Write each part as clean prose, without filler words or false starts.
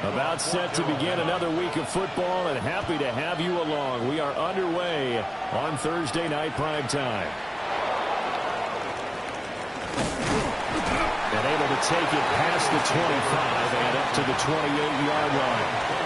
About set to begin another week of football, and happy to have you along. We are underway on Thursday night prime time. And able to take it past the 25 and up to the 28-yard line.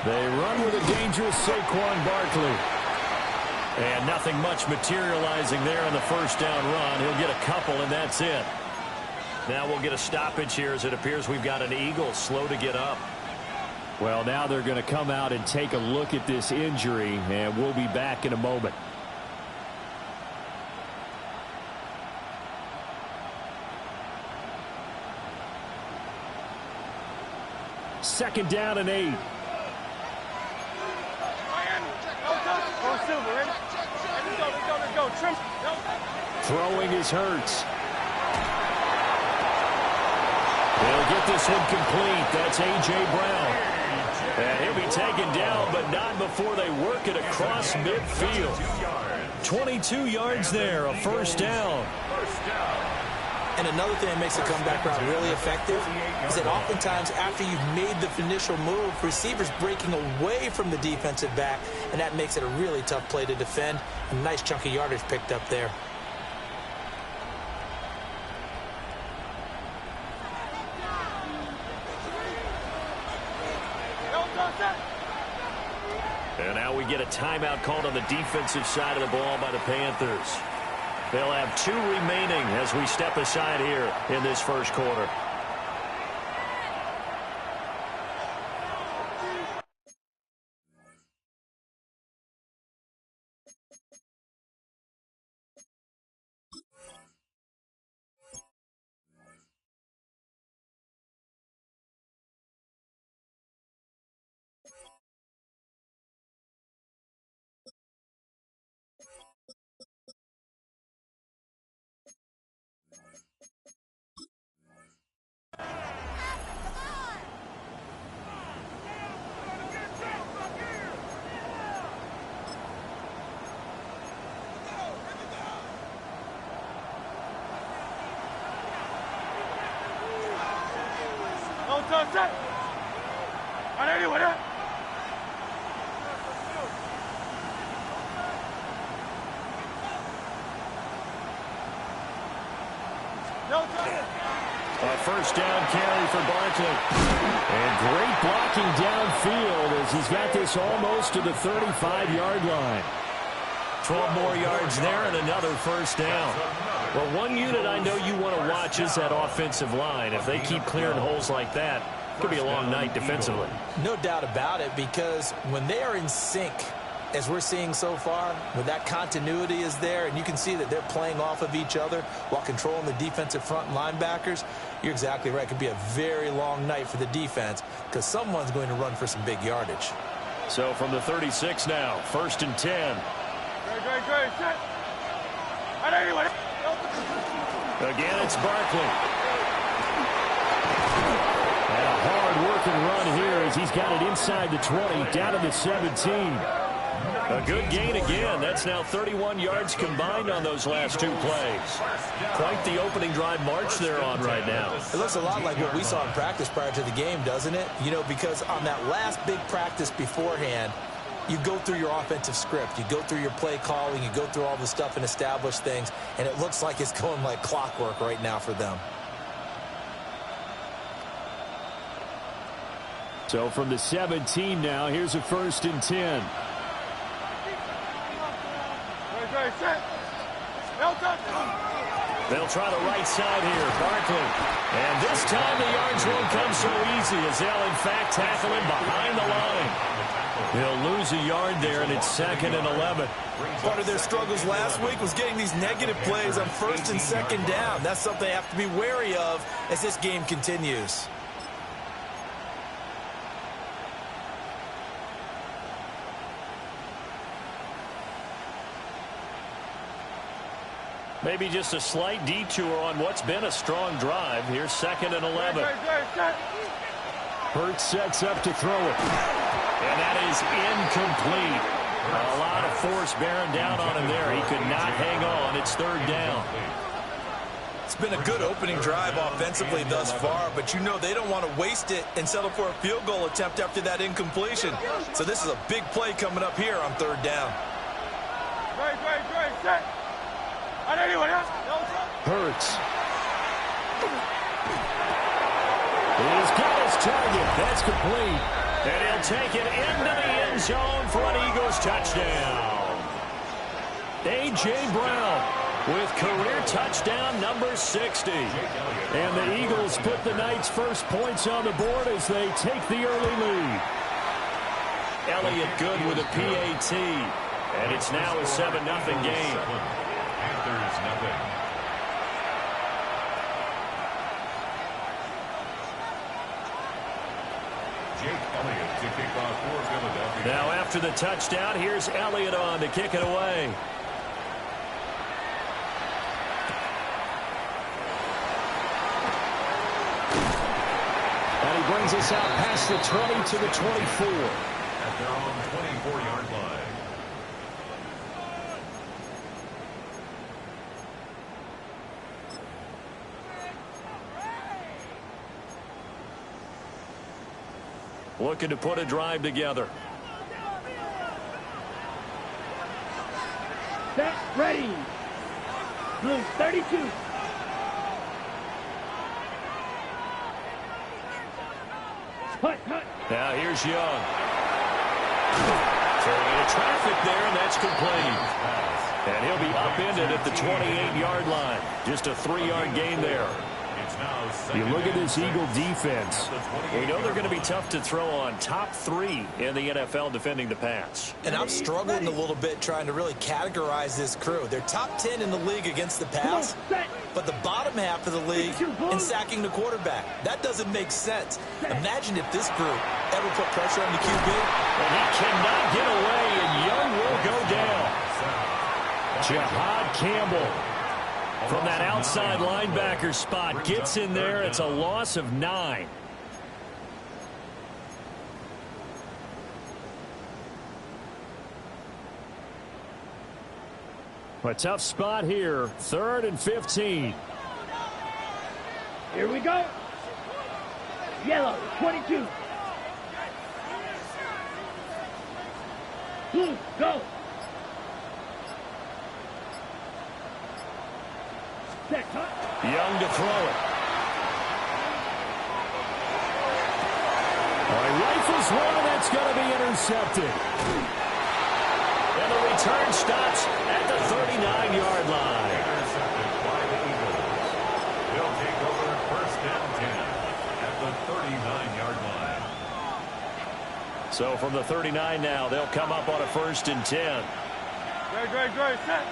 They run with a dangerous Saquon Barkley. And nothing much materializing there on the first down run. He'll get a couple, and that's it. Now we'll get a stoppage here as it appears we've got an Eagle slow to get up. Well, now they're going to come out and take a look at this injury, and we'll be back in a moment. Second down and 8. Throwing is Hurts. They'll get this one complete. That's A.J. Brown. And he'll be taken down, but not before they work it across midfield. 22 yards there, a first down. And another thing that makes the comeback route really effective is that oftentimes after you've made the initial move, receivers breaking away from the defensive back, and that makes it a really tough play to defend. A nice chunk of yardage picked up there. And now we get a timeout called on the defensive side of the ball by the Panthers. They'll have 2 remaining as we step aside here in this first quarter. A first down carry for Barkley. And great blocking downfield as he's got this almost to the 35-yard line. 12 more yards there and another first down. Well, one unit I know you want to watch is that offensive line. If they keep clearing holes like that, it could be a long night defensively. No doubt about it, because when they are in sync, as we're seeing so far, when that continuity is there and you can see that they're playing off of each other while controlling the defensive front linebackers, you're exactly right. It could be a very long night for the defense because someone's going to run for some big yardage. So from the 36 now, 1st and 10. Again, it's Barkley. And a hard-working run here as he's got it inside the 20, down to the 17. A good gain again. That's now 31 yards combined on those last 2 plays. Quite the opening drive march they're on right now. It looks a lot like what we saw in practice prior to the game, doesn't it? You know, because on that last big practice beforehand, you go through your offensive script. You go through your play calling. You go through all the stuff and establish things. And it looks like it's going like clockwork right now for them. So from the 17 now, here's a 1st and 10. They'll try the right side here, Barkley. And this time the yards won't come so easy as they'll in fact tackle him behind the line. He'll lose a yard there, and it's 2nd and 11. Part of their struggles last week was getting these negative plays on 1st and 2nd down. That's something they have to be wary of as this game continues. Maybe just a slight detour on what's been a strong drive. Here's 2nd and 11. Hurts sets up to throw it. And that is incomplete. A lot of force bearing down on him there. He could not hang on. It's 3rd down. It's been a good opening drive offensively thus far, but you know they don't want to waste it and settle for a field goal attempt after that incompletion. So this is a big play coming up here on 3rd down. Hurts. He's got his target. That's complete. And he'll take it into the end zone for an Eagles touchdown. A.J. Brown with career touchdown number 60. And the Eagles put the Knights' first points on the board as they take the early lead. Elliott good with a PAT. And it's now a 7-0 game. Panthers nothing. Now after the touchdown, here's Elliott on to kick it away. And he brings us out past the 20 to the 24. At their own 24-yard line. Looking to put a drive together. Set, ready. Blue 32. Hut, hut. Now here's Young. Turning into traffic there, and that's complete. And he'll be upended at the 28-yard line. Just a 3-yard gain there. You look at this Eagle defense. We know they're going to be tough to throw on. Top 3 in the NFL defending the pass. And I'm struggling a little bit trying to really categorize this crew. They're top 10 in the league against the pass, but the bottom half of the league in sacking the quarterback. That doesn't make sense. Imagine if this group ever put pressure on the QB. And he cannot get away, and Young will go down. Jahad Campbell from that outside linebacker spot gets in there. It's a loss of 9. A tough spot here. 3rd and 15. Here we go. Yellow 22. Blue, go. Set, hut. Young to throw it. He rifles one, and that's going to be intercepted. And the return stops at the 39-yard line. Intercepted by the Eagles. They'll take over 1st and 10 at the 39-yard line. So from the 39 now, they'll come up on a 1st and 10. Set.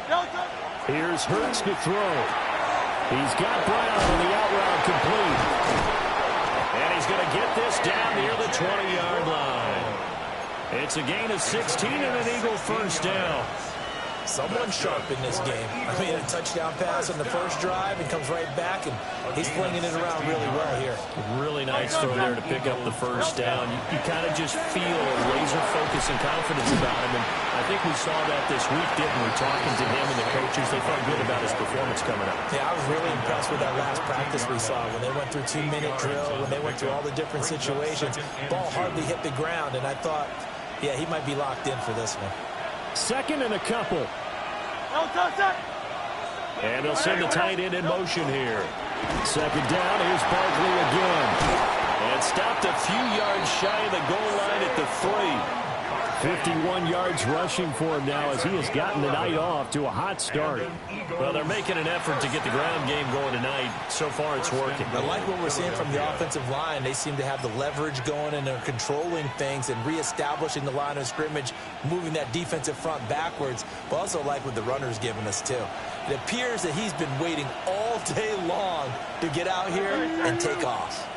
Delta. Here's Hurts to throw. He's got Brown on the out route complete. And he's going to get this down near the 20-yard line. It's a gain of 16 and an Eagle 1st down. Someone sharp in this game. I mean, a touchdown pass on the first drive and comes right back, and he's flinging it around really well here. Really nice throw there to pick up the 1st down. You kind of just feel a laser focus and confidence about him, and I think we saw that this week, didn't we? Talking to him and the coaches, they felt good about his performance coming up. Yeah, I was really impressed with that last practice we saw when they went through 2-minute drill, when they went through all the different situations. Ball hardly hit the ground, and I thought, yeah, he might be locked in for this one. 2nd and a couple. And they'll send the tight end in motion here. 2nd down. Here's Barkley again. And stopped a few yards shy of the goal line at the 3. 51 yards rushing for him now as he has gotten the night off to a hot start. Well, they're making an effort to get the ground game going tonight. So far, it's working. I like what we're seeing from the offensive line. They seem to have the leverage going, and they're controlling things and reestablishing the line of scrimmage, moving that defensive front backwards, but also like what the runner's giving us, too. It appears that he's been waiting all day long to get out here and take off.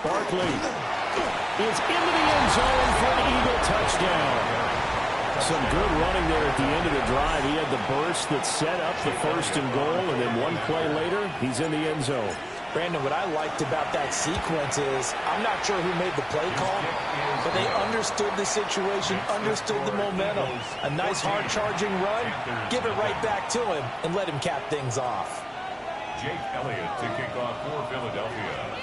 Barkley is into the end zone for an Eagle touchdown. Some good running there at the end of the drive. He had the burst that set up the 1st and goal, and then one play later, he's in the end zone. Brandon, what I liked about that sequence is I'm not sure who made the play call, but they understood the situation, understood the momentum. A nice hard-charging run, give it right back to him, and let him cap things off. Jake Elliott to kick off for Philadelphia.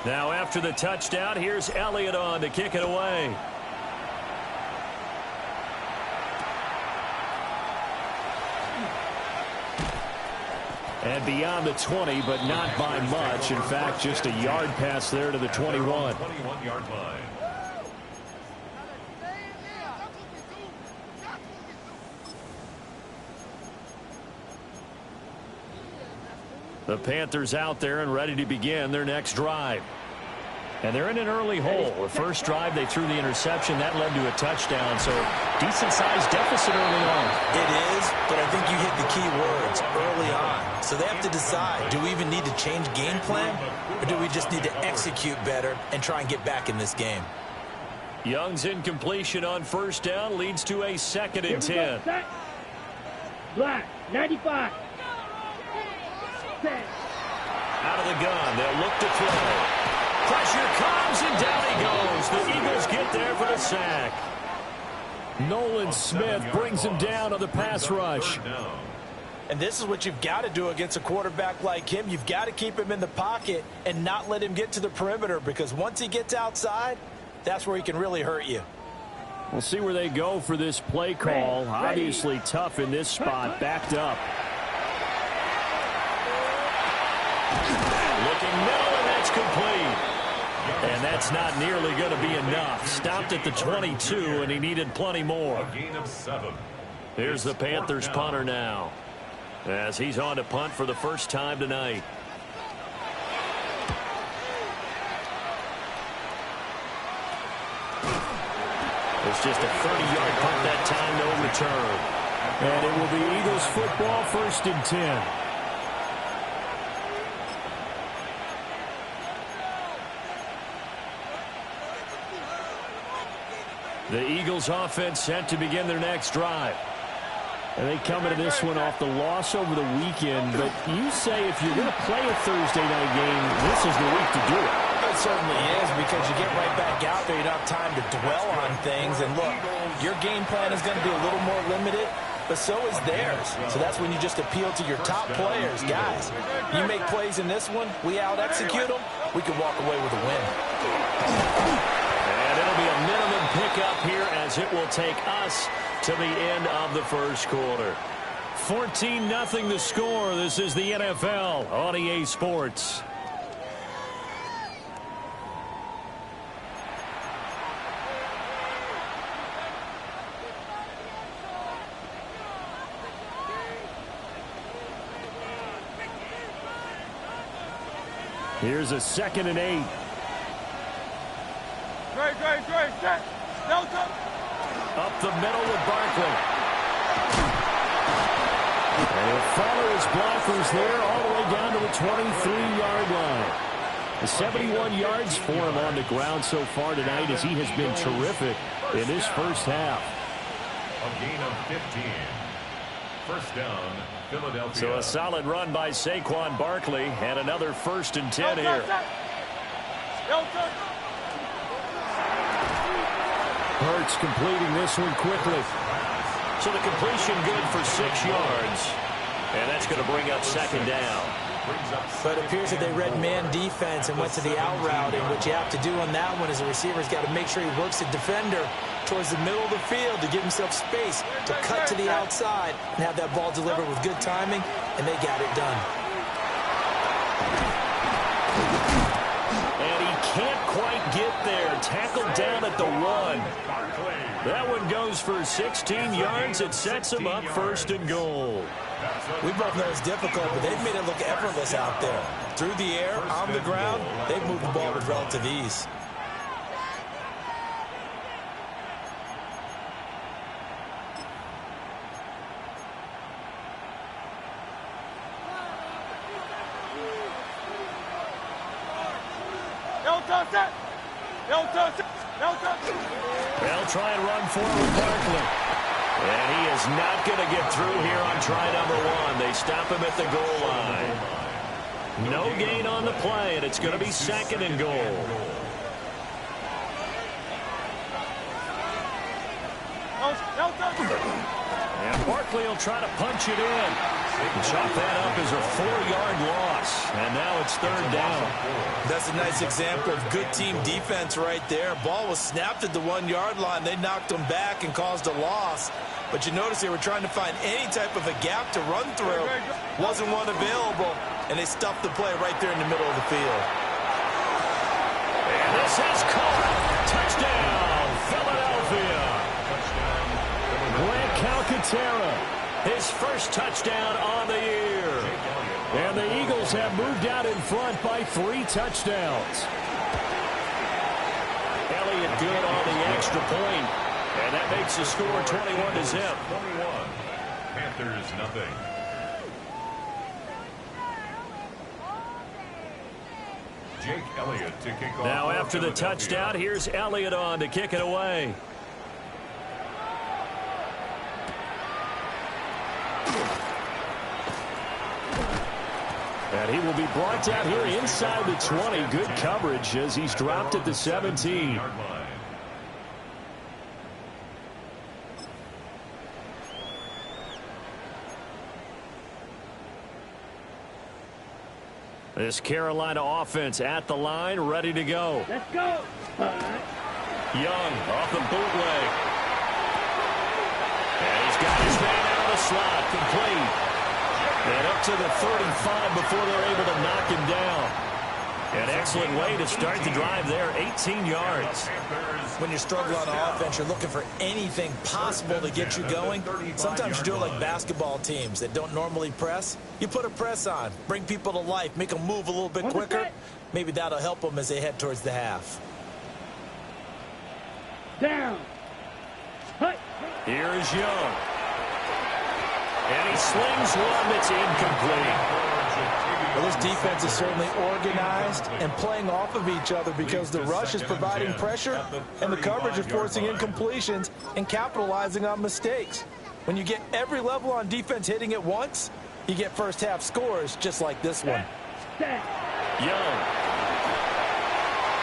Now after the touchdown, here's Elliott on to kick it away. And beyond the 20, but not by much. In fact, just a yard pass there to the 21. 21-yard line. The Panthers out there and ready to begin their next drive. And they're in an early hole. The first drive, they threw the interception. That led to a touchdown, so decent-sized deficit early on. It is, but I think you hit the key words, early on. So they have to decide, do we even need to change game plan, or do we just need to execute better and try and get back in this game? Young's incompletion on first down leads to a 2nd and 10. Black, 95. Out of the gun, they'll look to throw. Pressure comes, and down he goes. The Eagles get there for the sack. Nolan Smith brings him down on the pass rush. And this is what you've got to do against a quarterback like him. You've got to keep him in the pocket and not let him get to the perimeter, because once he gets outside, that's where he can really hurt you. We'll see where they go for this play call. Obviously tough in this spot, backed up. Looking middle, and that's complete. And that's not nearly going to be enough. Stopped at the 22, and he needed plenty more. A gain of 7. Here's the Panthers punter now, as he's on to punt for the first time tonight. It's just a 30-yard punt that time, no return. And it will be Eagles football, 1st and 10. The Eagles offense set to begin their next drive. And they come into this one off the loss over the weekend. But you say if you're going to play a Thursday night game, this is the week to do it. It certainly is, because you get right back out there. You don't have time to dwell on things. And look, your game plan is going to be a little more limited, but so is theirs. So that's when you just appeal to your top players. Guys, you make plays in this one, we out-execute them, we can walk away with a win. And it'll be a minimum pickup here, as it will take us to the end of the first quarter. 14-0 the score. This is the NFL on EA Sports. Here's a 2nd and 8. Up the middle with Barkley. And he'll follow his blockers there all the way down to the 23-yard line. The 71 yards for him on the ground so far tonight, as he has been terrific in this first half. A gain of 15. First down, Philadelphia. So a solid run by Saquon Barkley, and another 1st and 10 here. Hurts completing this one quickly. So the completion good for 6 yards. And that's going to bring up 2nd down. But it appears that they read man defense and went to the out route. And what you have to do on that one is the receiver's got to make sure he works the defender towards the middle of the field to give himself space to cut to the outside and have that ball delivered with good timing, and they got it done. And he can't quite get there. Tackled down at the 1. That one goes for 16 yards. It sets him up 1st and goal. We both know it's difficult, but they've made it look effortless out there. Through the air, on the ground, they've moved the ball with relative ease. They'll try and run forward Barkley. And he is not going to get through here on try number 1. They stop him at the goal line. No gain on the play, and it's going to be 2nd and goal. And Barkley will try to punch it in. And chop that up as a 4-yard loss. And now it's 3rd down. That's a nice example of good team defense right there. Ball was snapped at the 1-yard line. They knocked him back and caused a loss. But you notice they were trying to find any type of a gap to run through. Wasn't one available, and they stuffed the play right there in the middle of the field. And this is caught. Touchdown, Philadelphia. Grant Calcaterra, his first touchdown on the year. And the Eagles have moved out in front by 3 touchdowns. Elliott good on the extra point. And that makes the score 21-0. 21. Panthers nothing. Jake Elliott to kick off. Now after the touchdown, here's Elliott on to kick it away. And he will be brought down here inside the 20. Good coverage as he's dropped at the 17. This Carolina offense at the line, ready to go. Let's go. Young off the bootleg. And he's got his man out of the slot, complete. And up to the 35 before they're able to knock him down. An excellent way to start the drive there, 18 yards. When you struggle on offense, you're looking for anything possible to get you going. Sometimes you do it like basketball teams that don't normally press. You put a press on, bring people to life, make them move a little bit quicker. Maybe that'll help them as they head towards the half. Down. Here's Young. And he slings one that's incomplete. Well, this defense is certainly organized and playing off of each other because the rush is providing pressure and the coverage is forcing incompletions and capitalizing on mistakes. When you get every level on defense hitting at once, you get first half scores just like this one. Young.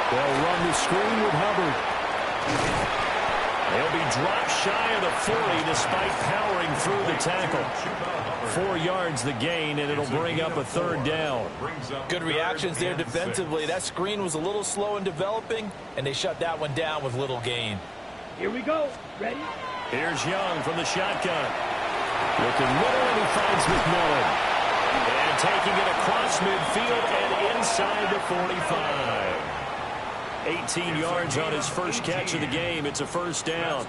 They'll run the screen with Hubbard. He'll be dropped shy of the 40 despite powering through the tackle. 4 yards the gain, and it'll bring up a 3rd down. Good reactions there defensively. That screen was a little slow in developing, and they shut that one down with little gain. Here we go. Ready? Here's Young from the shotgun. Looking middle, and he finds McMillan. And taking it across midfield and inside the 45. 18 yards on his first catch of the game. It's a 1st down.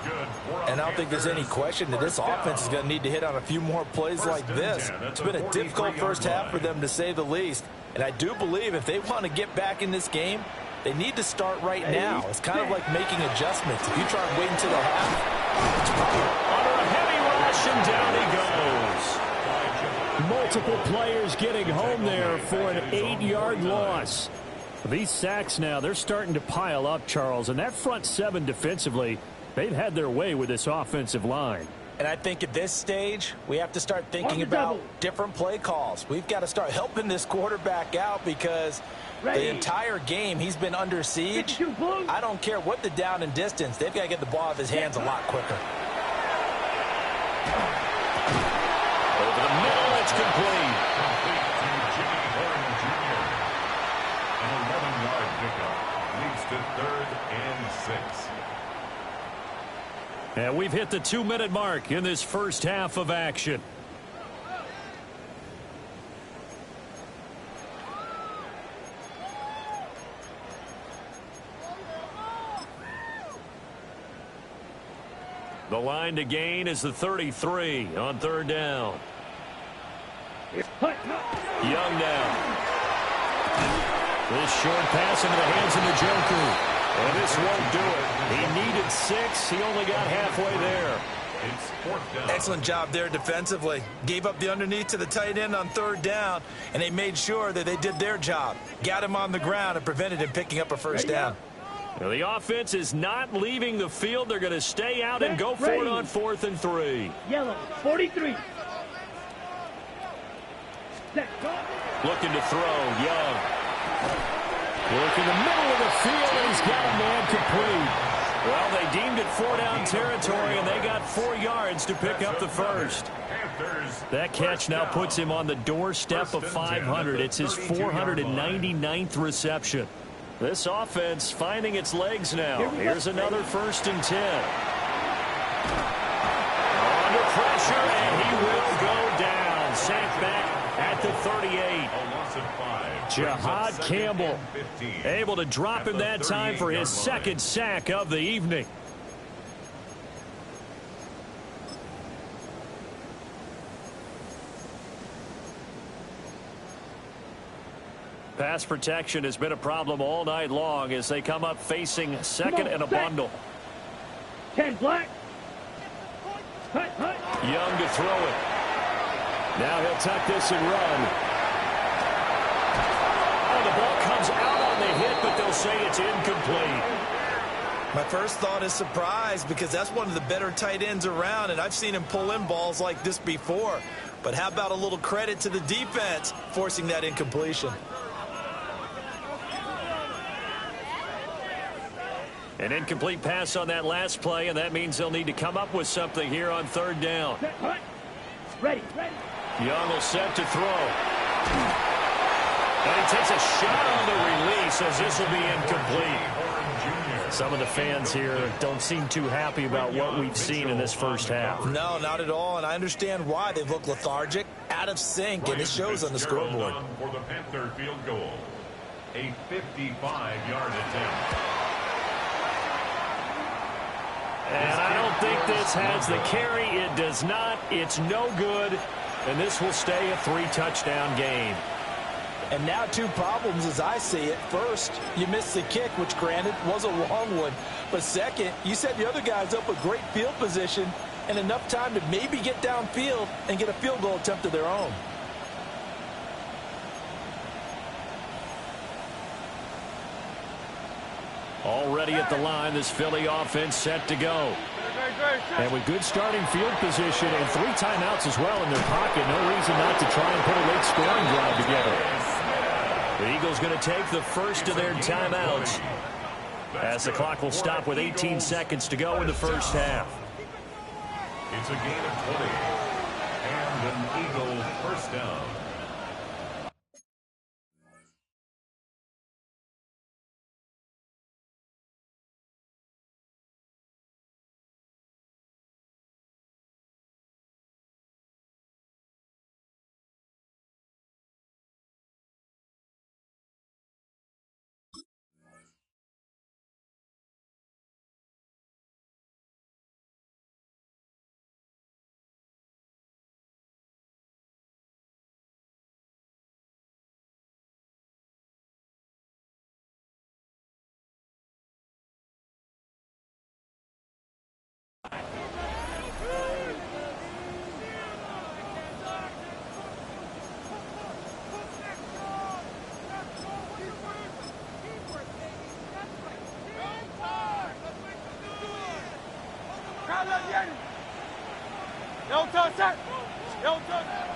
And I don't think there's any question that this offense is going to need to hit on a few more plays like this. It's been a difficult first half for them, to say the least. And I do believe if they want to get back in this game, they need to start right now. It's kind of like making adjustments. If you try and wait until the half, it's under a heavy rush, and down he goes. Multiple players getting home there for an 8-yard loss. These sacks now, they're starting to pile up, Charles. And that front 7 defensively, they've had their way with this offensive line. And I think at this stage, we have to start thinking about different play calls. We've got to start helping this quarterback out because the entire game he's been under siege. I don't care what the down and distance. They've got to get the ball out of his hands a lot quicker. Over the middle, it's complete. To 3rd and 6. And we've hit the 2-minute mark in this first half of action. The line to gain is the 33 on 3rd down. Young now. This short pass into the hands of the Joker. And this won't do it. He needed 6. He only got halfway there. It's fourth down. Excellent job there defensively. Gave up the underneath to the tight end on third down, and they made sure that they did their job. Got him on the ground and prevented him picking up a first down. Well, the offense is not leaving the field. They're going to stay out and go for it on 4th and 3. Yellow, 43. Looking to throw, Young. Work in the middle of the field, and he's got a man complete. Well, they deemed it 4-down territory, and they got 4 yards to pick up the first. That catch now puts him on the doorstep of 500. It's his 499th reception. This offense finding its legs now. Here's another 1st and 10. Under pressure, and he will go down. Sacked back at the 38. Jahad Campbell able to drop him that time for his 2nd sack of the evening. Pass protection has been a problem all night long as they come up facing 2nd and a bundle. 10 black. Young to throw it. Now he'll tuck this and run. Oh, the ball comes out on the hit, but they'll say it's incomplete. My first thought is surprise because that's one of the better tight ends around, and I've seen him pull in balls like this before. But how about a little credit to the defense forcing that incompletion? An incomplete pass on that last play, and that means they'll need to come up with something here on 3rd down. Ready. Young will set to throw. And he takes a shot on the release as this will be incomplete. Some of the fans here don't seem too happy about what we've seen in this first half. No, not at all, and I understand why. They've looked lethargic, out of sync, and it shows on the scoreboard. For the Panther field goal, a 55-yard attempt. And I don't think this has the carry. It does not. It's no good. And this will stay a 3-touchdown game. And now 2 problems as I see it. First, you missed the kick, which granted was a long one. But second, you set the other guys up with great field position and enough time to maybe get downfield and get a field goal attempt of their own. Already at the line, this Philly offense set to go. And with good starting field position and 3 timeouts as well in their pocket, no reason not to try and put a late scoring drive together. The Eagles going to take the first of their timeouts as the clock will stop with 18 seconds to go in the first half. It's a gain of 20 and an Eagle first down.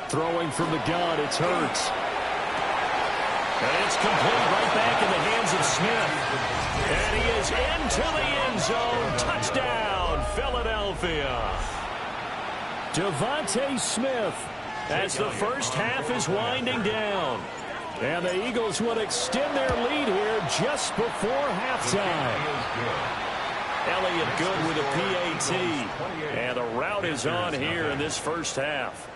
Throwing from the gun, it's Hurts. And it's complete right back in the hands of Smith. And he is into the end zone. Touchdown, Philadelphia. Devontae Smith as the first half is winding down. And the Eagles will extend their lead here just before halftime. Elliott good with a PAT. And the route is on here in this first half.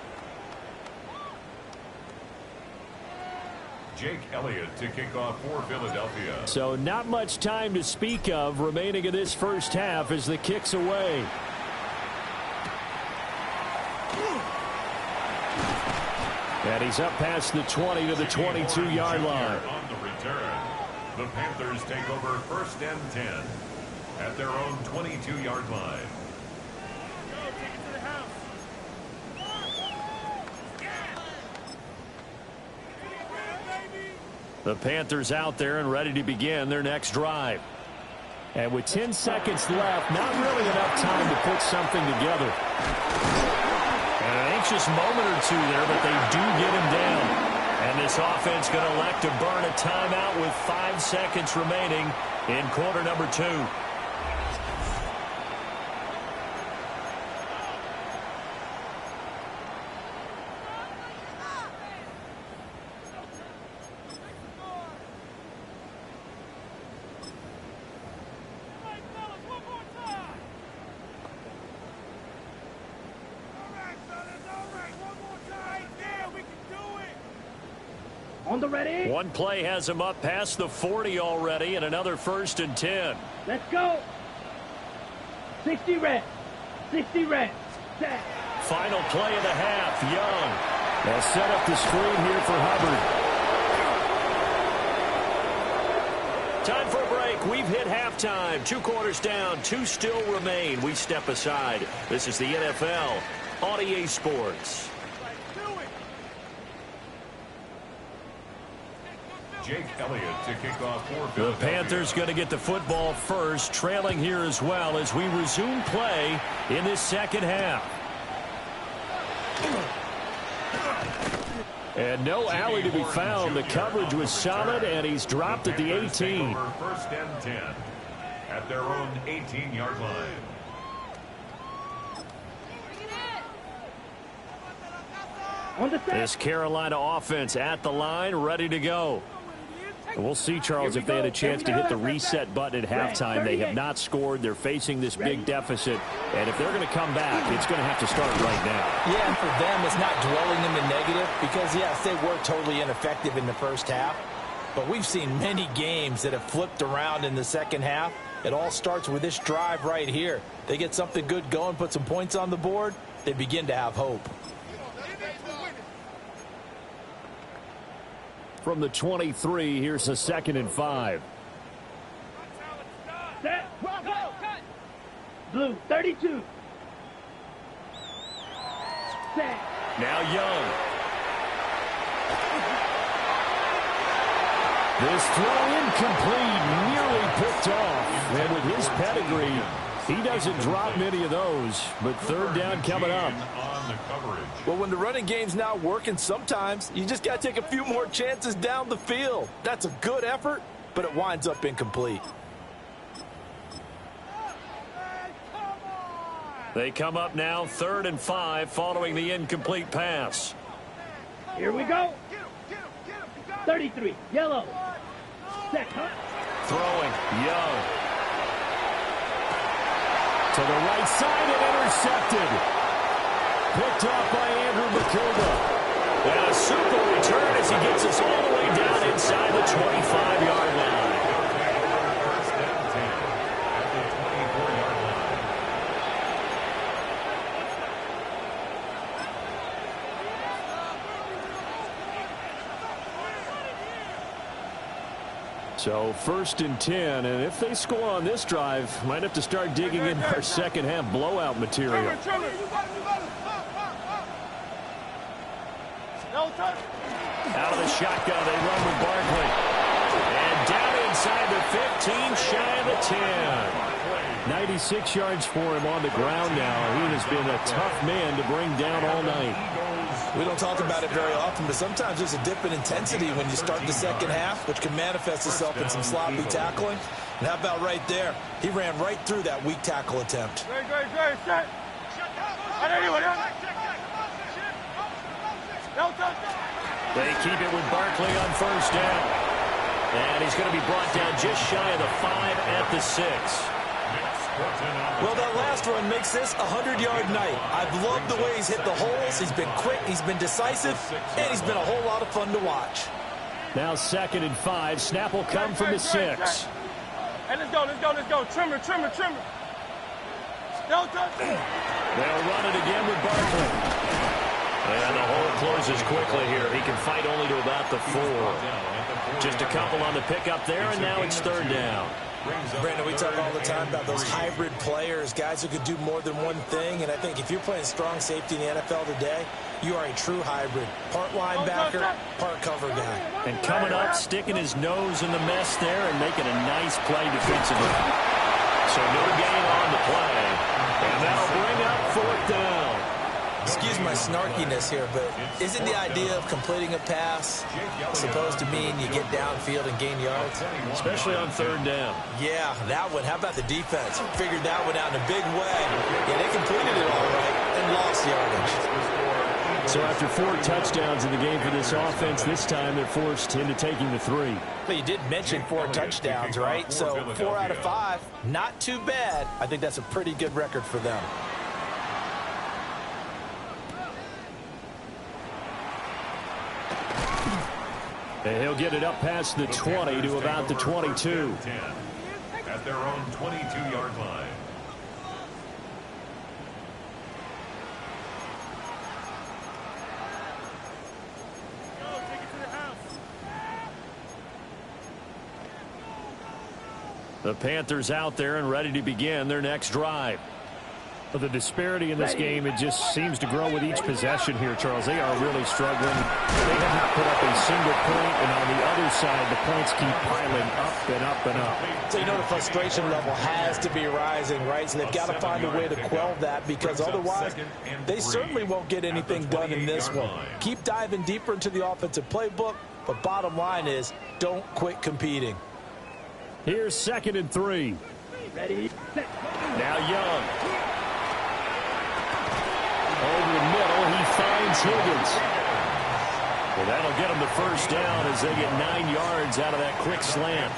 Jake Elliott to kick off for Philadelphia. So not much time to speak of remaining in this first half as the kick's away. And he's up past the 20 to the 22-yard line. On the return, the Panthers take over 1st and 10 at their own 22-yard line. The Panthers out there and ready to begin their next drive. And with 10 seconds left, not really enough time to put something together. An anxious moment or two there, but they do get him down. And this offense going to elect to burn a timeout with 5 seconds remaining in quarter number 2. On the ready. One play has him up past the 40 already, and another 1st and 10. Let's go. 60 red. 60 red. Set. Final play of the half. Young. They'll set up the screen here for Hubbard. Time for a break. We've hit halftime. 2 quarters down. 2 still remain. We step aside. This is the NFL on EA Sports. Jake Elliott to kick off for The Philadelphia. Panthers going to get the football first, trailing here as well as we resume play in this second half. And no alley to be found. The coverage was solid, and he's dropped at the 18. 1st and 10 at their own 18-yard line. On the set. This Carolina offense at the line, ready to go. And we'll see, Charles, if they had a chance to hit the reset button at halftime. They have not scored. They're facing this big deficit. And if they're going to come back, it's going to have to start right now. Yeah, and for them, it's not dwelling in the negative because, yes, they were totally ineffective in the first half. But we've seen many games that have flipped around in the second half. It all starts with this drive right here. They get something good going, put some points on the board, they begin to have hope. From the 23, here's a 2nd and 5. Set. Blue, 32. Set. Now Young. This throw incomplete, nearly picked off. And with his pedigree, he doesn't drop many of those. But 3rd down coming up. On the coverage. Well, when the running game's not working, sometimes you just got to take a few more chances down the field. That's a good effort, but it winds up incomplete. They come up now 3rd and 5 following the incomplete pass. Here we go. 33. Yellow. Set. Throwing. Young. To the right side and intercepted. Picked off by Andrew McCullough. And a super return as he gets us all the way down inside the 25-yard line. 1st and 10 at the 24-yard line. So 1st and 10, and if they score on this drive, might have to start digging in our second half blowout material. Out of the shotgun, they run with Barkley. And down inside the 15, shy of the 10. 96 yards for him on the ground now. He has been a tough man to bring down all night. We don't talk about it very often, but sometimes there's a dip in intensity when you start the second half, which can manifest itself in some sloppy tackling. And how about right there? He ran right through that weak tackle attempt. They keep it with Barkley on 1st down. And he's going to be brought down just shy of the 5 at the 6. Well, that last run makes this a 100-yard night. I've loved the way he's hit the holes. He's been quick, he's been decisive, and he's been a whole lot of fun to watch. Now 2nd and 5. Snap will come from the 6. Hey, let's go. Trimmer. They'll run it again with Barkley. And the hole closes quickly here. He can fight only to about the 4. Just a couple on the pickup there, and now it's 3rd down. Brandon, we talk all the time about those hybrid players, guys who could do more than one thing. And I think if you're playing strong safety in the NFL today, you are a true hybrid. Part linebacker, part cover guy. And coming up, sticking his nose in the mess there and making a nice play defensively. So no gain on the play. And that'll bring up 4th down. Excuse my snarkiness here, but isn't the idea of completing a pass supposed to mean you get downfield and gain yards? Especially on 3rd down. Yeah, that one. How about the defense? Figured that one out in a big way. Yeah, they completed it all right and lost yardage. So after 4 touchdowns in the game for this offense, this time they're forced into taking the 3. But you did mention 4 touchdowns, right? So 4 out of 5, not too bad. I think that's a pretty good record for them. And he'll get it up past the 20 to about the 22. At their own 22-yard line. The Panthers out there and ready to begin their next drive. But the disparity in this game, it just seems to grow with each possession here, Charles. They are really struggling. They have not put up a single point, and on the other side, the points keep piling up and up and up. So you know the frustration level has to be rising, right? So they've got to find a way to quell that, because otherwise they certainly won't get anything done in this one. Keep diving deeper into the offensive playbook, but bottom line is don't quit competing. Here's 2nd and 3. Ready, set. Now Young. Over the middle, he finds Higgins. Well, that'll get him the 1st down as they get 9 yards out of that quick slant.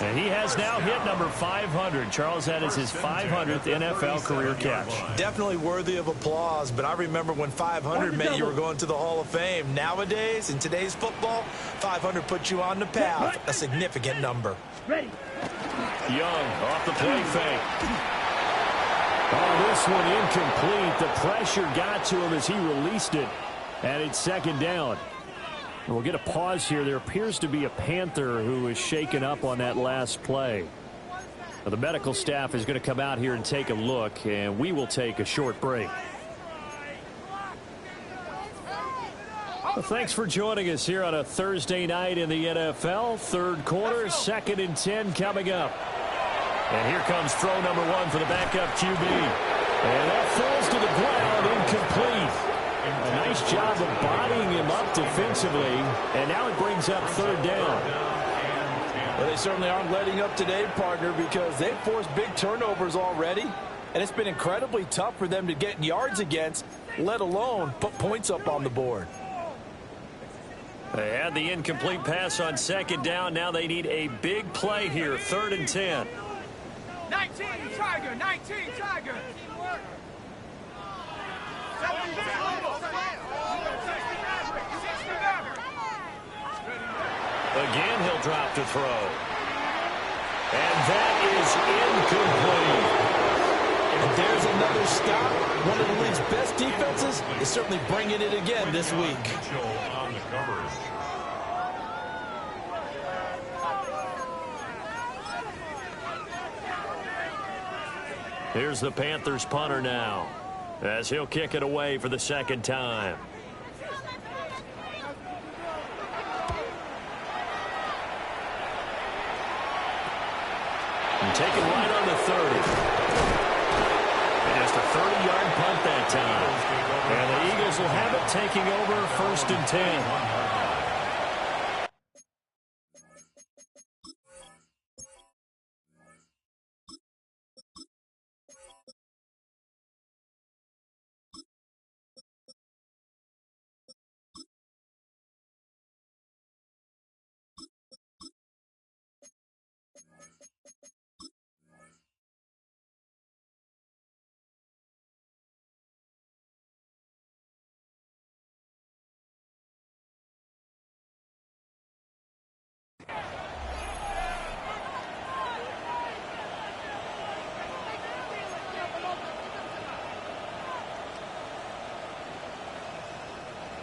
And he has now hit number 500. Charles, that is his 500th NFL career catch. Definitely worthy of applause, but I remember when 500 meant you were going to the Hall of Fame. Nowadays, in today's football, 500 puts you on the path, a significant number. Ready. Young off the play fake. Oh, this one incomplete. The pressure got to him as he released it, and it's 2nd down. And we'll get a pause here. There appears to be a Panther who is shaken up on that last play. Now, the medical staff is going to come out here and take a look, and we will take a short break. Well, thanks for joining us here on a Thursday night in the NFL. 3rd quarter, 2nd and 10 coming up. And here comes throw number 1 for the backup QB. And that falls to the ground, incomplete. A nice job of bodying him up defensively. And now it brings up 3rd down. Well, they certainly aren't letting up today, partner, because they've forced big turnovers already. And it's been incredibly tough for them to get yards against, let alone put points up on the board. They had the incomplete pass on 2nd down. Now they need a big play here, 3rd and 10. 19, Tiger, 19, Tiger. Again, he'll drop to throw. And that is incomplete. And there's another stop. One of the league's best defenses is certainly bringing it again this week. On the coverage. Here's the Panthers punter now, as he'll kick it away for the 2nd time. And taken right on the 30. And just a 30-yard punt that time. And the Eagles will have it, taking over 1st and 10.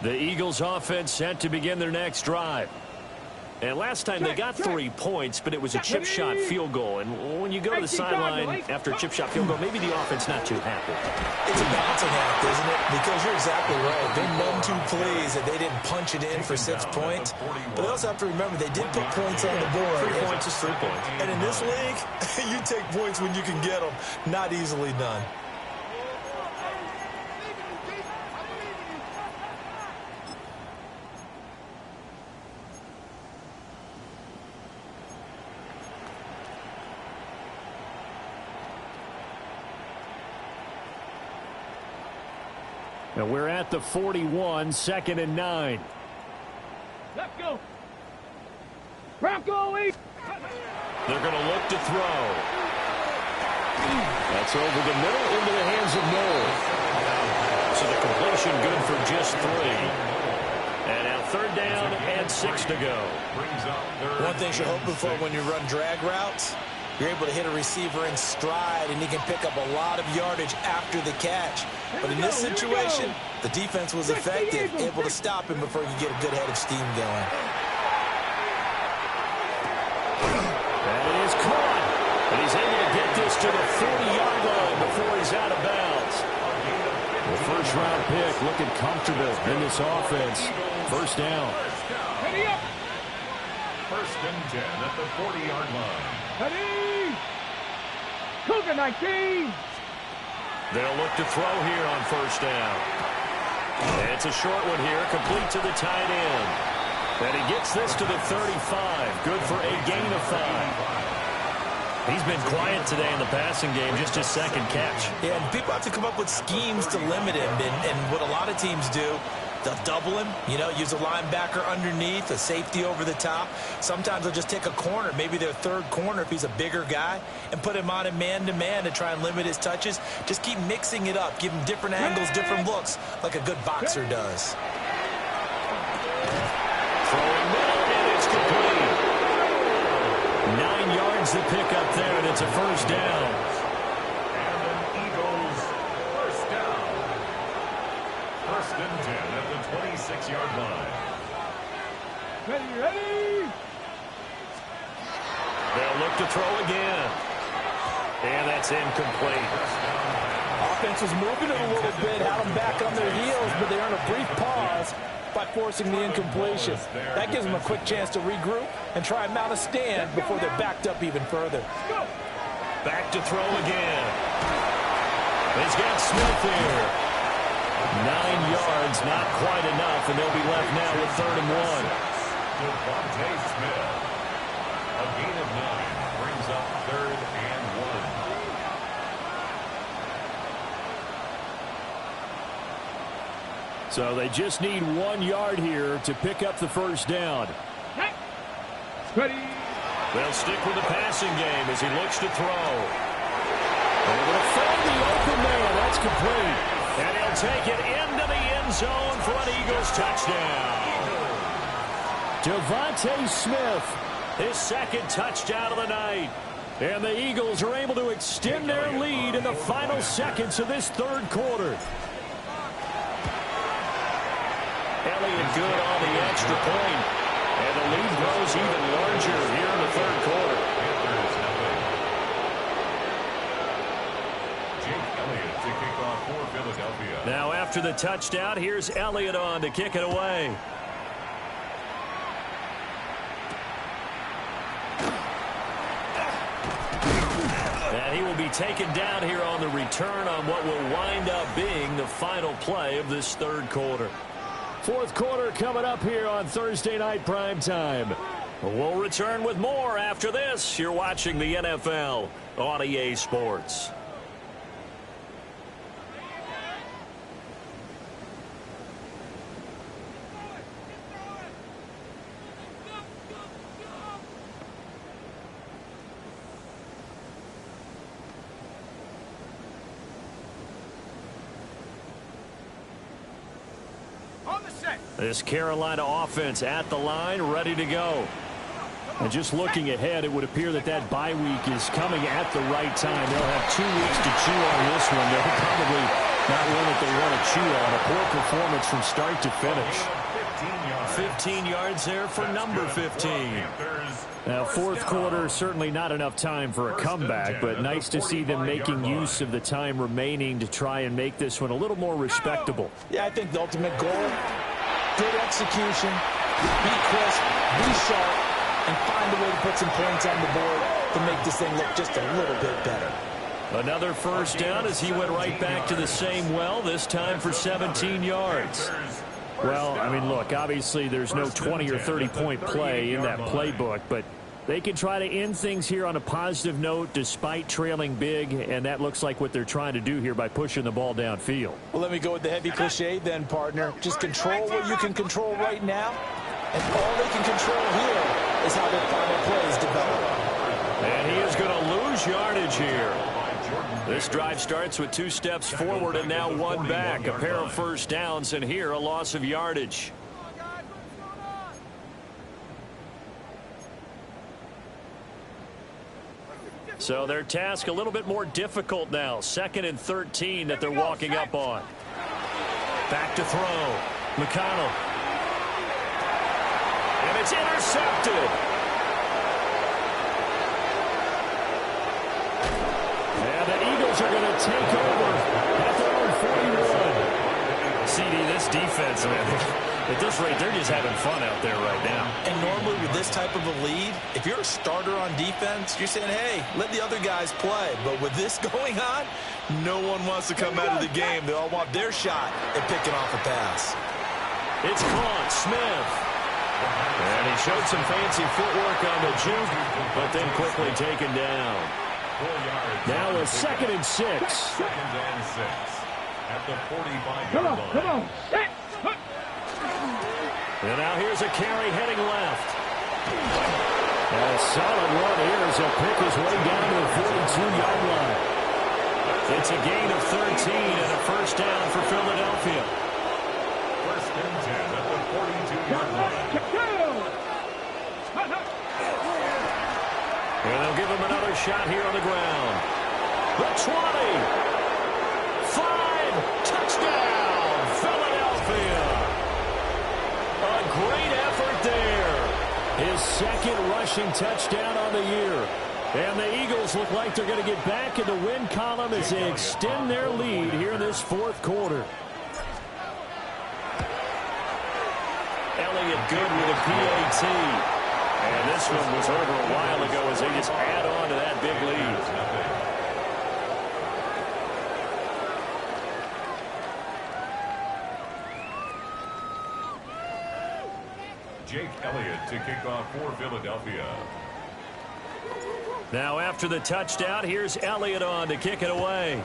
The Eagles offense set to begin their next drive. And last time they got 3 points, but it was a chip shot field goal. And when you go to the sideline after a chip shot field goal, maybe the offense not too happy. It's a balancing act, isn't it? Because you're exactly right. They're none too pleased that they didn't punch it in for 6 points. But they also have to remember they did put points on the board. 3 points is 3 points. And in this league, you take points when you can get them. Not easily done. And we're at the 41, 2nd and 9. Let's go. Bronco East. They're going to look to throw. That's over the middle into the hands of Noel. So the completion good for just 3. And now 3rd down and 6 to go. One thing you're hoping for when you run drag routes, you're able to hit a receiver in stride, and he can pick up a lot of yardage after the catch. But in this situation, the defense was effective, able to stop him before he could get a good head of steam going. And it is caught. And he's able to get this to the 40-yard line before he's out of bounds. The first-round pick looking comfortable in this offense. 1st down. Ready up. 1st and 10 at the 40-yard line. Ready. Cougar 19. They'll look to throw here on 1st down. And it's a short one here, complete to the tight end. And he gets this to the 35. Good for a gain of 5. He's been quiet today in the passing game, just his 2nd catch. Yeah, and people have to come up with schemes to limit him. And what a lot of teams do, they'll double him, use a linebacker underneath, a safety over the top. Sometimes they'll just take a corner, maybe their 3rd corner if he's a bigger guy, and put him on a man-to-man to try and limit his touches. Just keep mixing it up, give him different angles, different looks, like a good boxer does. Throwing middle, and it's complete. 9 yards to pick up there, and it's a 1st down. And an Eagles 1st down. 1st and 10 at the 26-yard line. Ready. They'll look to throw again. And that's incomplete. Offense was moving it a little bit, had them back on their heels, but they earned a brief pause by forcing the incompletion. That gives them a quick chance to regroup and try and mount a stand before they're backed up even further. Back to throw again. He's got Smith here. 9 yards, not quite enough, and they'll be left now with 3rd and 1. Devontae Smith. A gain of 9 brings up 3rd and 1. So they just need 1 yard here to pick up the 1st down. Ready. They'll stick with the passing game as he looks to throw. Able to find the open man. That's complete. And he'll take it into the end zone for an Eagles touchdown. Devontae Smith, his 2nd touchdown of the night. And the Eagles are able to extend their lead in the final seconds of this 3rd quarter. Elliott good on the extra point. And the lead grows even larger here in the 3rd quarter. Jake Elliott to kick off for Philadelphia. Now after the touchdown, here's Elliott on to kick it away. And he will be taken down here on the return on what will wind up being the final play of this 3rd quarter. 4th quarter coming up here on Thursday Night Primetime. We'll return with more after this. You're watching the NFL on EA Sports. This Carolina offense at the line, ready to go. And just looking ahead, it would appear that that bye week is coming at the right time. They'll have 2 weeks to chew on this one. They'll probably not one that they want to chew on. A poor performance from start to finish. 15 yards there for number 15. Now, fourth quarter, certainly not enough time for a comeback, but nice to see them making use of the time remaining to try and make this one a little more respectable. Yeah, I think the ultimate goal, good execution, be crisp, be sharp, and find a way to put some points on the board to make this thing look just a little bit better. Another first down as he went right back to the same well, this time for 17 yards. Well, I mean, look, obviously there's no 20 or 30-point play in that playbook, but they can try to end things here on a positive note despite trailing big, and that looks like what they're trying to do here by pushing the ball downfield. Well, let me go with the heavy cliche then, partner. Just control what you can control right now, and all they can control here is how their final plays develop. And he is going to lose yardage here. This drive starts with 2 steps forward and now 1 back. A pair of first downs, and here a loss of yardage. So their task a little bit more difficult now. 2nd and 13 that they're walking up on. Back to throw. McConnell. And it's intercepted. And the Eagles are going to take over at their own 41. CD, this defense, man. At this rate, they're just having fun out there right now. And normally with this type of a lead, if you're a starter on defense, you're saying, hey, let the other guys play. But with this going on, no one wants to come out of the game. They all want their shot at picking off a pass. It's caught. Smith. And he showed some fancy footwork on the juke, but then quickly taken down. Now a 2nd and 6. 2nd and 6 at the 45-yard line. Come on, set. And now here's a carry heading left. And a solid run here as he'll pick his way down to the 42-yard line. It's a gain of 13 and a first down for Philadelphia. 1st and 10 at the 42-yard line. And they'll give him another shot here on the ground. The 20. 5. Touchdown, Philadelphia. A great effort there. His 2nd rushing touchdown on the year. And the Eagles look like they're going to get back in the win column as they extend their lead here in this 4th quarter. Elliott good with a PAT. And this one was over a while ago as they just add on to that big lead. Jake Elliott to kick off for Philadelphia. Now after the touchdown, here's Elliott on to kick it away.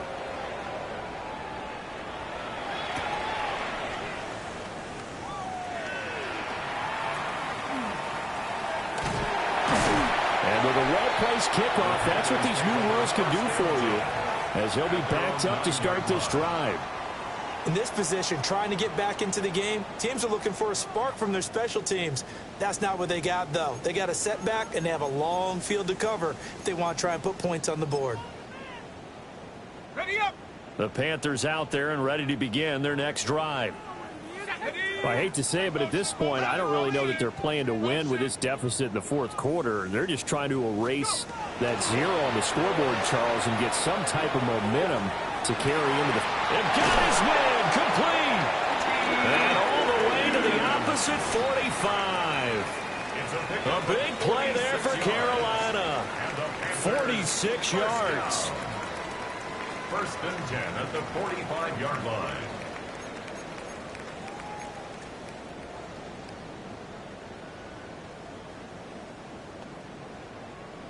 And with a well-placed kickoff, that's what these new rules can do for you, as he'll be backed up to start this drive. In this position, trying to get back into the game, teams are looking for a spark from their special teams. That's not what they got, though. They got a setback, and they have a long field to cover if they want to try and put points on the board. Ready up. The Panthers out there and ready to begin their next drive. Well, I hate to say it, but at this point, I don't really know that they're playing to win with this deficit in the 4th quarter. They're just trying to erase that 0 on the scoreboard, Charles, and get some type of momentum to carry into the... And got his man complete! And all the way to the opposite 45. A big play there for Carolina. 46 yards. 1st and 10 at the 45-yard line.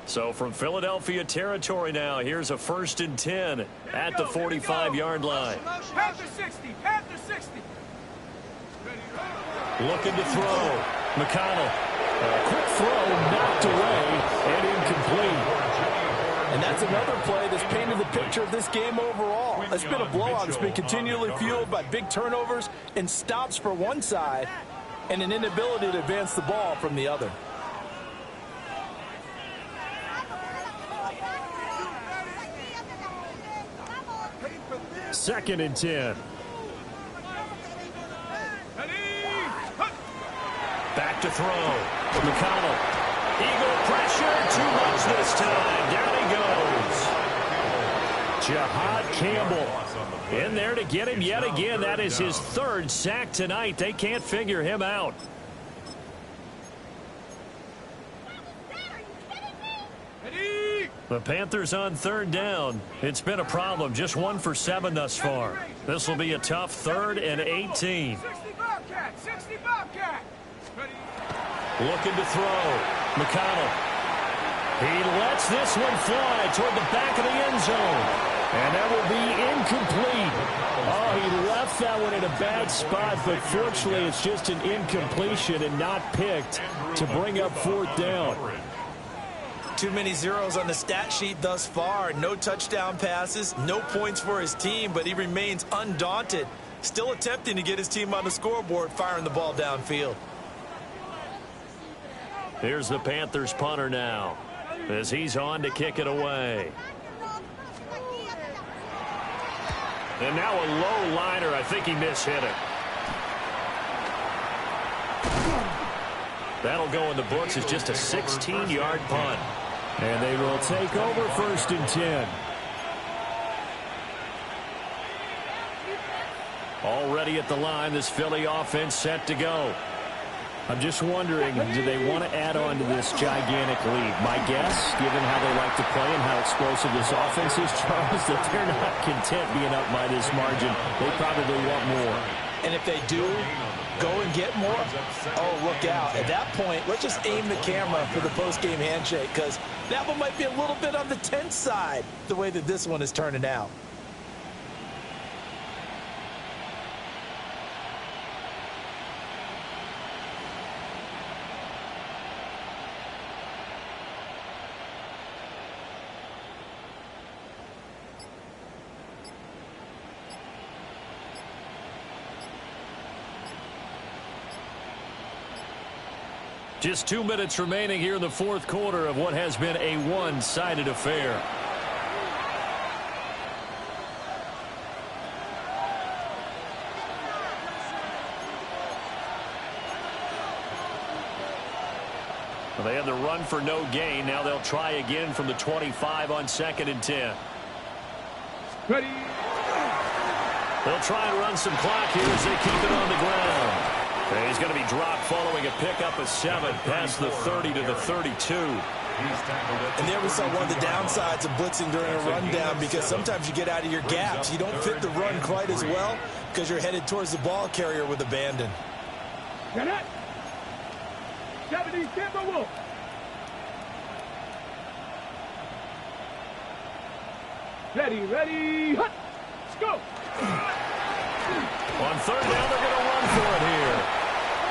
So from Philadelphia territory now, here's a 1st and 10 at the 45-yard line. Panther 60. Panther 60. Looking to throw. McConnell. A quick throw knocked away and incomplete. And that's another play that's painted the picture of this game overall. It's been a blowout. It's been continually fueled by big turnovers and stops for one side and an inability to advance the ball from the other. 2nd and 10. Back to throw. McConnell. Eagle pressure. Too much this time. Down he goes. Jahad Campbell in there to get him yet again. That is his third sack tonight. They can't figure him out. The Panthers on third down. It's been a problem. Just 1 for 7 thus far. This will be a tough 3rd and 18. 60 Bobcat, 60 Bobcat. Looking to throw. McConnell. He lets this one fly toward the back of the end zone. And that will be incomplete. Oh, he left that one in a bad spot, but fortunately it's just an incompletion and not picked to bring up 4th down. Too many zeros on the stat sheet thus far. No touchdown passes, no points for his team, but he remains undaunted. Still attempting to get his team on the scoreboard, firing the ball downfield. Here's the Panthers punter now as he's on to kick it away. And now a low liner. I think he mishit it. That'll go in the books as just a 16-yard punt. And they will take over 1st and 10. Already at the line, this Philly offense set to go. I'm just wondering, do they want to add on to this gigantic lead? My guess, given how they like to play and how explosive this offense is, Charles, that they're not content being up by this margin. They probably want more. And if they do go and get more, oh, look out. At that point, let's just aim the camera for the post-game handshake, because that one might be a little bit on the tense side, the way that this one is turning out. Just 2 minutes remaining here in the 4th quarter of what has been a one-sided affair. Well, they had the run for no gain. Now they'll try again from the 25 on 2nd and 10. Ready. They'll try and run some clock here as they keep it on the ground. And he's going to be dropped following a pickup of 7 past the 30 to the 32. And there we saw one of the downsides of blitzing during a rundown, because sometimes you get out of your gaps. You don't fit the run quite as well because you're headed towards the ball carrier with abandon. Get it. 70 Timberwolf. Ready. Hut. Let's go. On 3rd down, they're going to run for it here.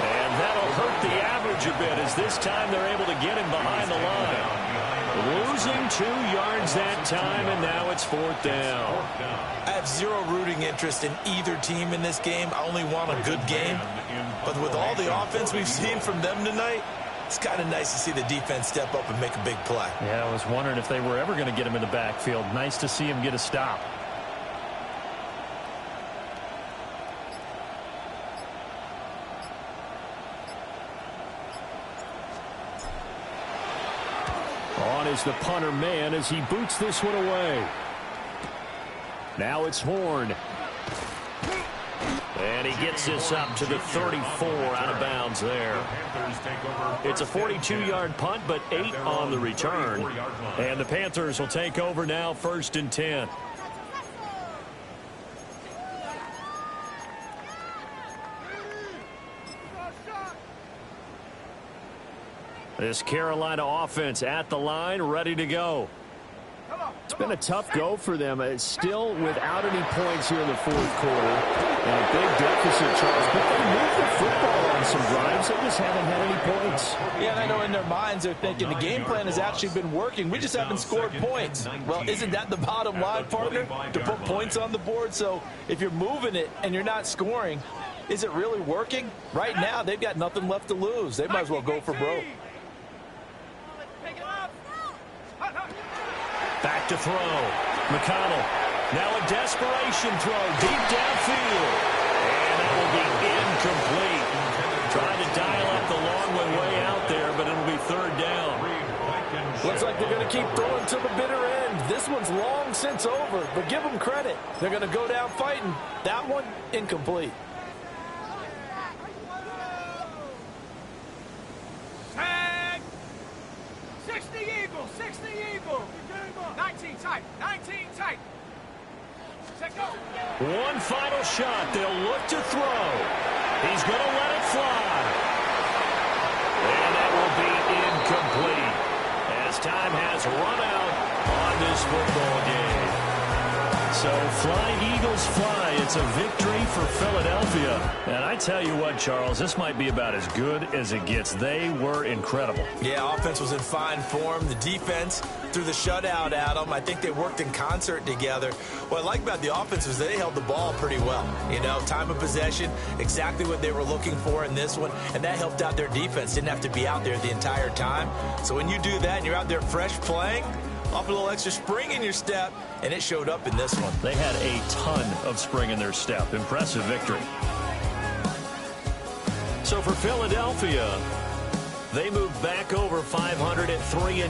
And that'll hurt the average a bit, as this time they're able to get him behind the line. Losing 2 yards that time, and now it's 4th down. I have zero rooting interest in either team in this game. I only want a good game. But with all the offense we've seen from them tonight, it's kind of nice to see the defense step up and make a big play. Yeah, I was wondering if they were ever going to get him in the backfield. Nice to see him get a stop. On is the punter man as he boots this one away. Now it's Horn. And he gets this up to the 34, out of bounds there. It's a 42-yard punt, but 8 on the return. And the Panthers will take over now, 1st and 10. This Carolina offense at the line, ready to go. It's been a tough go for them. It's still without any points here in the 4th quarter. And a big deficit, Charles. But they moved the football on some drives. They just haven't had any points. Yeah, and I know in their minds they're thinking the game plan has actually been working. We just haven't scored points. Well, isn't that the bottom line, partner? To put points on the board. So if you're moving it and you're not scoring, is it really working? Right now, they've got nothing left to lose. They might as well go for broke. Back to throw. McConnell. Now a desperation throw deep downfield. And that will be incomplete. Trying to dial up the long one way out there, but it'll be third down. Looks like they're going to keep throwing to the bitter end. This one's long since over, but give them credit. They're going to go down fighting. That one, incomplete. Tag. 60 Eagle, 60 Eagle. 19 tight, 19 tight. Set go. One final shot. They'll look to throw. He's going to let it fly. And that will be incomplete as time has run out on this football game. So fly, Eagles, fly. It's a victory for Philadelphia. And I tell you what, Charles, this might be about as good as it gets. They were incredible. Yeah, offense was in fine form. The defense threw the shutout at them. I think they worked in concert together. What I like about the offense was they held the ball pretty well. You know, time of possession, exactly what they were looking for in this one, and that helped out their defense. Didn't have to be out there the entire time. So when you do that and you're out there fresh playing, off a little extra spring in your step, and it showed up in this one. They had a ton of spring in their step. Impressive victory. So for Philadelphia, they moved back over 500 at 3-2.